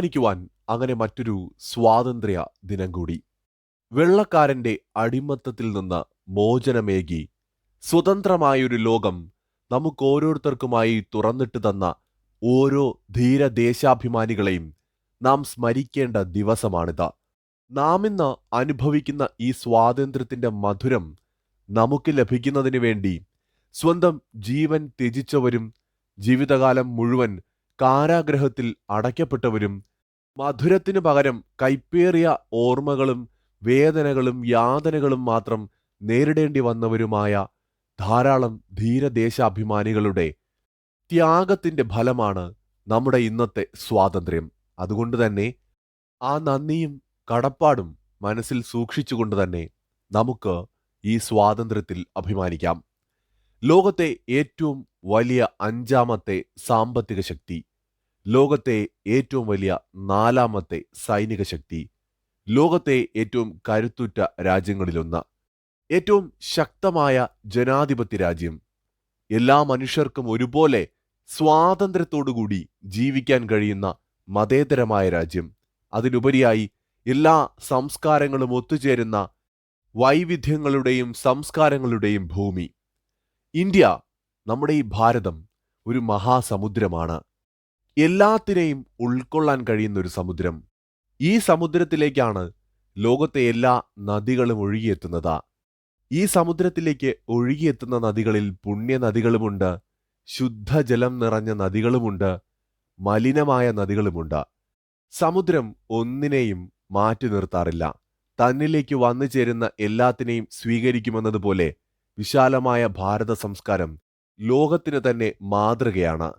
ാൻ അങ്ങനെ മറ്റൊരു സ്വാതന്ത്ര്യ ദിനം കൂടി. വെള്ളക്കാരന്റെ അടിമത്തത്തിൽ നിന്ന് മോചനമേകി സ്വതന്ത്രമായൊരു ലോകം നമുക്കോരോരുത്തർക്കുമായി തുറന്നിട്ട് തന്ന ഓരോ ധീരദേശാഭിമാനികളെയും നാം സ്മരിക്കേണ്ട ദിവസമാണിത്. നാം ഇന്ന് അനുഭവിക്കുന്ന ഈ സ്വാതന്ത്ര്യത്തിന്റെ മധുരം നമുക്ക് ലഭിക്കുന്നതിന് വേണ്ടി സ്വന്തം ജീവൻ ത്യജിച്ചവരും ജീവിതകാലം മുഴുവൻ കാരാഗ്രഹത്തിൽ അടയ്ക്കപ്പെട്ടവരും മധുരത്തിനു പകരം കൈപ്പേറിയ ഓർമ്മകളും വേദനകളും യാതനകളും മാത്രം നേരിടേണ്ടി വന്നവരുമായ ധാരാളം ധീരദേശാഭിമാനികളുടെ ത്യാഗത്തിന്റെ ഫലമാണ് നമ്മുടെ ഇന്നത്തെ സ്വാതന്ത്ര്യം. അതുകൊണ്ട് തന്നെ ആ നന്ദിയും കടപ്പാടും മനസ്സിൽ സൂക്ഷിച്ചുകൊണ്ട് തന്നെ നമുക്ക് ഈ സ്വാതന്ത്ര്യത്തിൽ അഭിമാനിക്കാം. ലോകത്തെ ഏറ്റവും വലിയ 5ാമത്തെ സാമ്പത്തിക ശക്തി, ലോകത്തെ ഏറ്റവും വലിയ 4ാമത്തെ സൈനിക ശക്തി, ലോകത്തെ ഏറ്റവും കരുത്തുറ്റ രാജ്യങ്ങളിലൊന്ന്, ഏറ്റവും ശക്തമായ ജനാധിപത്യ രാജ്യം, എല്ലാ മനുഷ്യർക്കും ഒരുപോലെ സ്വാതന്ത്ര്യത്തോടുകൂടി ജീവിക്കാൻ കഴിയുന്ന മതേതരമായ രാജ്യം, അതിനുപരിയായി എല്ലാ സംസ്കാരങ്ങളും ഒത്തുചേരുന്ന വൈവിധ്യങ്ങളുടെയും സംസ്കാരങ്ങളുടെയും ഭൂമി ഇന്ത്യ. നമ്മുടെ ഈ ഭാരതം ഒരു മഹാസമുദ്രമാണ്. എല്ലാത്തിനെയും ഉൾക്കൊള്ളാൻ കഴിയുന്ന ഒരു സമുദ്രം. ഈ സമുദ്രത്തിലേക്കാണ് ലോകത്തെ എല്ലാ നദികളും ഒഴുകിയെത്തുന്നത്. ഈ സമുദ്രത്തിലേക്ക് ഒഴുകിയെത്തുന്ന നദികളിൽ പുണ്യ നദികളുമുണ്ട്, ശുദ്ധജലം നിറഞ്ഞ നദികളുമുണ്ട്, മലിനമായ നദികളുമുണ്ട്. സമുദ്രം ഒന്നിനെയും മാറ്റി നിർത്താറില്ല. തന്നിലേക്ക് വന്നു ചേരുന്ന എല്ലാത്തിനെയും സ്വീകരിക്കുമെന്നതുപോലെ വിശാലമായ ഭാരത സംസ്കാരം ലോകത്തിന് തന്നെ മാതൃകയാണ്.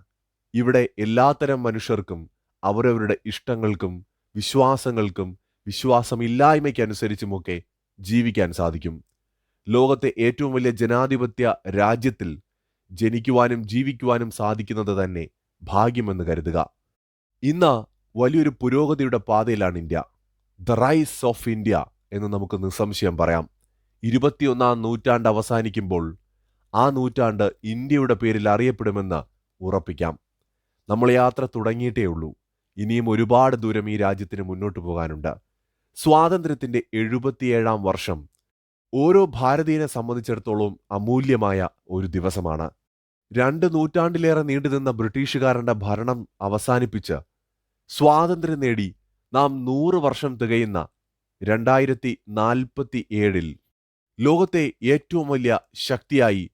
ഇവിടെ എല്ലാത്തരം മനുഷ്യർക്കും അവരവരുടെ ഇഷ്ടങ്ങൾക്കും വിശ്വാസങ്ങൾക്കും വിശ്വാസമില്ലായ്മയ്ക്കനുസരിച്ചുമൊക്കെ ജീവിക്കാൻ സാധിക്കും. ലോകത്തെ ഏറ്റവും വലിയ ജനാധിപത്യ രാജ്യത്തിൽ ജനിക്കുവാനും ജീവിക്കുവാനും സാധിക്കുന്നത് തന്നെ ഭാഗ്യമെന്ന് കരുതുക. ഇന്ന് വലിയൊരു പുരോഗതിയുടെ പാതയിലാണ് India. The rise of India എന്ന് നമുക്ക് നിസ്സംശയം പറയാം. 21ാം നൂറ്റാണ്ട് അവസാനിക്കുമ്പോൾ ആ നൂറ്റാണ്ട് ഇന്ത്യയുടെ പേരിൽ അറിയപ്പെടുമെന്ന് ഉറപ്പിക്കാം. നമ്മൾ യാത്ര തുടങ്ങിയിട്ടേ ഉള്ളൂ. ഇനിയും ഒരുപാട് ദൂരം ഈ രാജ്യത്തിന് മുന്നോട്ട് പോകാനുണ്ട്. സ്വാതന്ത്ര്യത്തിന്റെ 77ാം വർഷം ഓരോ ഭാരതീയനെ സംബന്ധിച്ചിടത്തോളം അമൂല്യമായ ഒരു ദിവസമാണ്. 2 നൂറ്റാണ്ടിലേറെ നീണ്ടുനിന്ന ബ്രിട്ടീഷുകാരുടെ ഭരണം അവസാനിപ്പിച്ച് സ്വാതന്ത്ര്യം നേടി നാം 100 വർഷം തികയുന്ന 2047 ലോകത്തെ ഏറ്റവും വലിയ ശക്തിയായി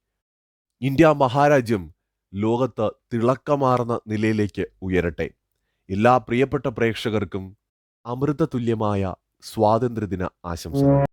ഇന്ത്യ മഹാരാജ്യം ലോകത്ത് തിളക്കമാർന്ന നിലയിലേക്ക് ഉയരട്ടെ. എല്ലാ പ്രിയപ്പെട്ട പ്രേക്ഷകർക്കും അമൃതതുല്യമായ സ്വാതന്ത്ര്യദിന ആശംസകൾ.